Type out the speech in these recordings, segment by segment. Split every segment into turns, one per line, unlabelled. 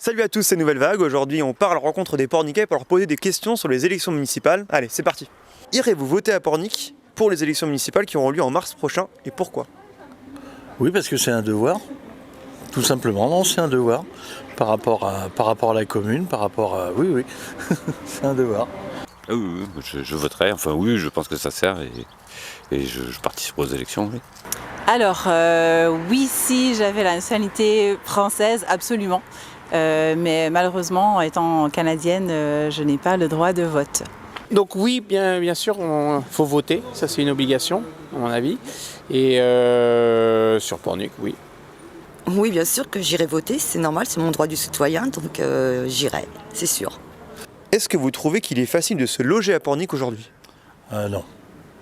Salut à tous, c'est Nouvelle Vague. Aujourd'hui, on part à la rencontre des Porniquais pour leur poser des questions sur les élections municipales. Allez, c'est parti. Irez-vous voter à Pornic pour les élections municipales qui auront lieu en mars prochain et pourquoi?
Oui, parce que c'est un devoir, tout simplement. Non, c'est un devoir par rapport à la commune, par rapport à... Oui, c'est un devoir.
Ah oui, je voterai. Enfin oui, je pense que ça sert et je participe aux élections. Oui.
Alors, oui, si j'avais la nationalité française, absolument. Mais malheureusement, étant canadienne, je n'ai pas le droit de vote.
Donc oui, bien sûr, il faut voter, ça c'est une obligation, à mon avis. Et sur Pornic, oui.
Oui, bien sûr que j'irai voter, c'est normal, c'est mon droit du citoyen, donc j'irai, c'est sûr.
Est-ce que vous trouvez qu'il est facile de se loger à Pornic aujourd'hui?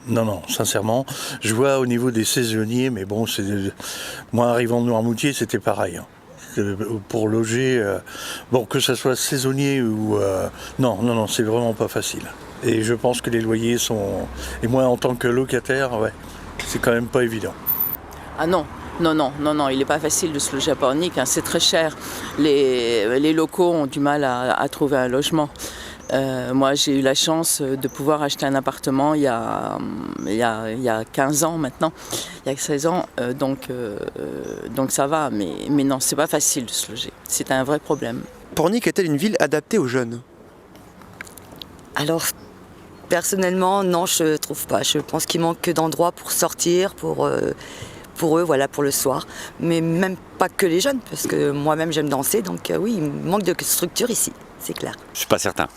Non, sincèrement. Je vois au niveau des saisonniers, mais bon, moi arrivant de Noirmoutier, c'était pareil. Pour loger, que ce soit saisonnier ou... Non, c'est vraiment pas facile. Et je pense que les loyers sont... Et moi, en tant que locataire, ouais, c'est quand même pas évident.
Ah non, il n'est pas facile de se loger à Pornic, hein, c'est très cher. Les locaux ont du mal à trouver un logement. Moi, j'ai eu la chance de pouvoir acheter un appartement il y a 15 ans maintenant, il y a 16 ans, donc ça va, mais non, c'est pas facile de se loger, c'est un vrai problème.
Pornic est-elle une ville adaptée aux jeunes?
Alors, personnellement, non, je trouve pas. Je pense qu'il manque d'endroits pour sortir, pour eux, voilà, pour le soir. Mais même pas que les jeunes, parce que moi-même j'aime danser, donc oui, il manque de structure ici, c'est clair.
Je suis pas certain.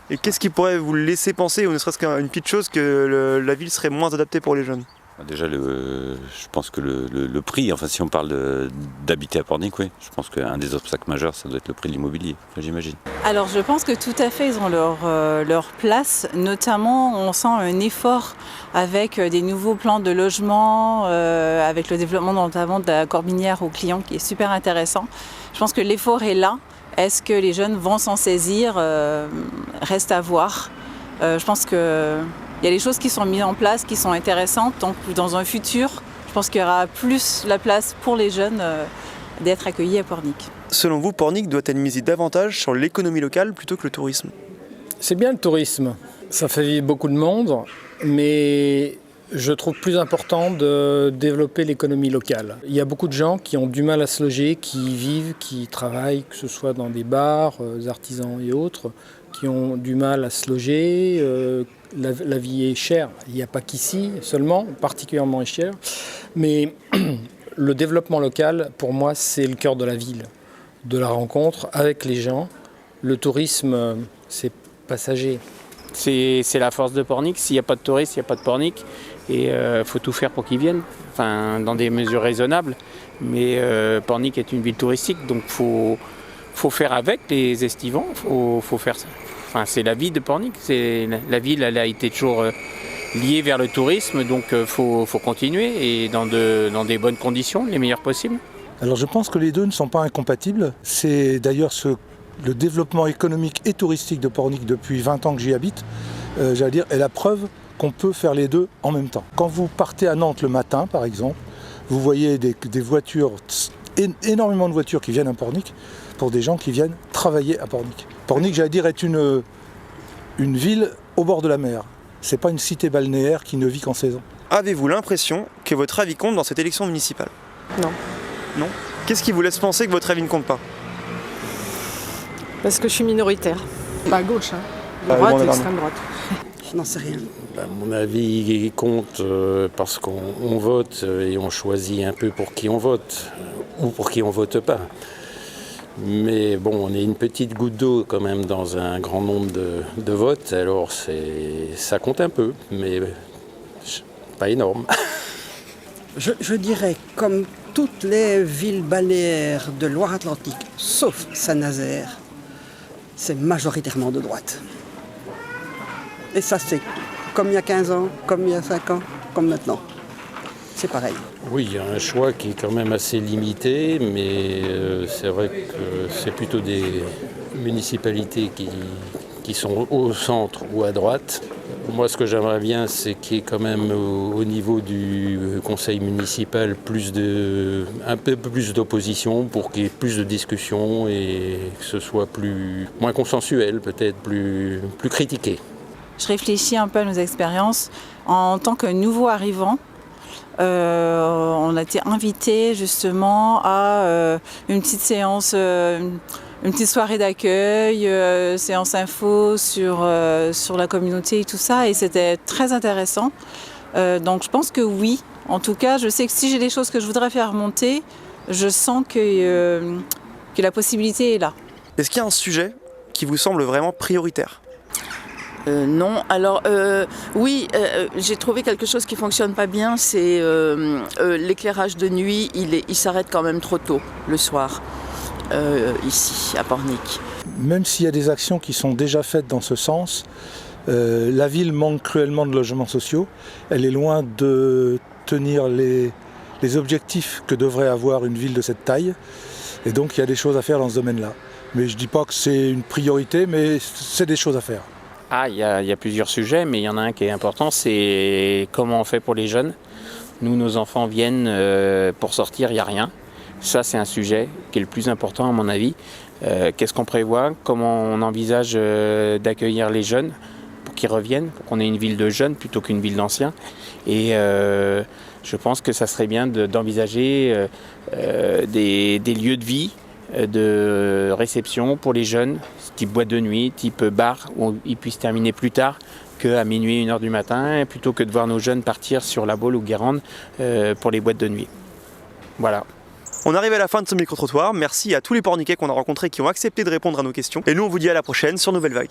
Et qu'est-ce qui pourrait vous laisser penser, ou ne serait-ce qu'une petite chose, que la ville serait moins adaptée pour les jeunes?
Déjà, je pense que le prix, enfin si on parle d'habiter à Pornic, oui, je pense qu'un des obstacles majeurs, ça doit être le prix de l'immobilier, j'imagine.
Alors je pense que tout à fait, ils ont leur place, notamment on sent un effort avec des nouveaux plans de logement, avec le développement notamment de la Corbinière aux clients qui est super intéressant. Je pense que l'effort est là. Est-ce que les jeunes vont s'en saisir? Reste à voir. Je pense qu'il y a des choses qui sont mises en place, qui sont intéressantes. Donc dans un futur, je pense qu'il y aura plus la place pour les jeunes d'être accueillis à Pornic.
Selon vous, Pornic doit-elle miser davantage sur l'économie locale plutôt que le tourisme?
C'est bien le tourisme, ça fait vivre beaucoup de monde, mais je trouve plus important de développer l'économie locale. Il y a beaucoup de gens qui ont du mal à se loger, qui vivent, qui travaillent, que ce soit dans des bars, artisans et autres, qui ont du mal à se loger. La vie est chère, il n'y a pas qu'ici seulement, particulièrement chère. Mais le développement local, pour moi, c'est le cœur de la ville, de la rencontre avec les gens. Le tourisme, c'est passager.
C'est la force de Pornic, s'il n'y a pas de touristes, il n'y a pas de Pornic. Et il faut tout faire pour qu'ils viennent, dans des mesures raisonnables. Mais Pornic est une ville touristique, donc il faut faire avec les estivants, faut faire ça. C'est la vie de Pornic, la ville elle a été toujours liée vers le tourisme, donc il faut continuer et dans des bonnes conditions, les meilleures possibles.
Alors je pense que les deux ne sont pas incompatibles. C'est d'ailleurs le développement économique et touristique de Pornic depuis 20 ans que j'y habite, est la preuve qu'on peut faire les deux en même temps. Quand vous partez à Nantes le matin, par exemple, vous voyez des voitures, énormément de voitures qui viennent à Pornic pour des gens qui viennent travailler à Pornic. Pornic, est une ville au bord de la mer. C'est pas une cité balnéaire qui ne vit qu'en saison.
Avez-vous l'impression que votre avis compte dans cette élection municipale? Non. Qu'est-ce qui vous laisse penser que votre avis ne compte pas?
Parce que je suis minoritaire.
À gauche,
Droite, extrême droite.
Je n'en sais rien.
Mon avis compte parce qu'on vote et on choisit un peu pour qui on vote ou pour qui on vote pas. Mais bon, on est une petite goutte d'eau quand même dans un grand nombre de votes, alors ça compte un peu, mais pas énorme.
Je dirais, comme toutes les villes balnéaires de Loire-Atlantique, sauf Saint-Nazaire, c'est majoritairement de droite. Et ça, c'est comme il y a 15 ans, comme il y a 5 ans, comme maintenant. C'est pareil.
Oui, il y a un choix qui est quand même assez limité, mais c'est vrai que c'est plutôt des municipalités qui sont au centre ou à droite. Moi, ce que j'aimerais bien, c'est qu'il y ait quand même au niveau du conseil municipal un peu plus d'opposition pour qu'il y ait plus de discussions et que ce soit moins consensuel, peut-être plus critiqué.
Je réfléchis un peu à nos expériences. En tant que nouveau arrivant, on a été invité justement à une petite séance, une petite soirée d'accueil, séance info sur la communauté et tout ça, et c'était très intéressant. Donc je pense que oui. En tout cas, je sais que si j'ai des choses que je voudrais faire remonter, je sens que la possibilité est là.
Est-ce qu'il y a un sujet qui vous semble vraiment prioritaire ?
Non, alors oui, j'ai trouvé quelque chose qui fonctionne pas bien, c'est l'éclairage de nuit, il s'arrête quand même trop tôt le soir, ici à Pornic.
Même s'il y a des actions qui sont déjà faites dans ce sens, la ville manque cruellement de logements sociaux, elle est loin de tenir les objectifs que devrait avoir une ville de cette taille, et donc il y a des choses à faire dans ce domaine-là. Mais je ne dis pas que c'est une priorité, mais c'est des choses à faire.
Ah, il y a plusieurs sujets, mais il y en a un qui est important, c'est comment on fait pour les jeunes. Nous, nos enfants viennent pour sortir, il n'y a rien. Ça, c'est un sujet qui est le plus important à mon avis. Qu'est-ce qu'on prévoit? Comment on envisage d'accueillir les jeunes pour qu'ils reviennent, pour qu'on ait une ville de jeunes plutôt qu'une ville d'anciens. Et je pense que ça serait bien d'envisager des lieux de vie, de réception pour les jeunes, type boîte de nuit, type bar, où ils puissent terminer plus tard qu'à minuit, 1h du matin, plutôt que de voir nos jeunes partir sur La Baule ou Guérande pour les boîtes de nuit. Voilà.
On arrive à la fin de ce micro-trottoir. Merci à tous les Porniquais qu'on a rencontrés qui ont accepté de répondre à nos questions. Et nous, on vous dit à la prochaine sur Nouvelle Vague.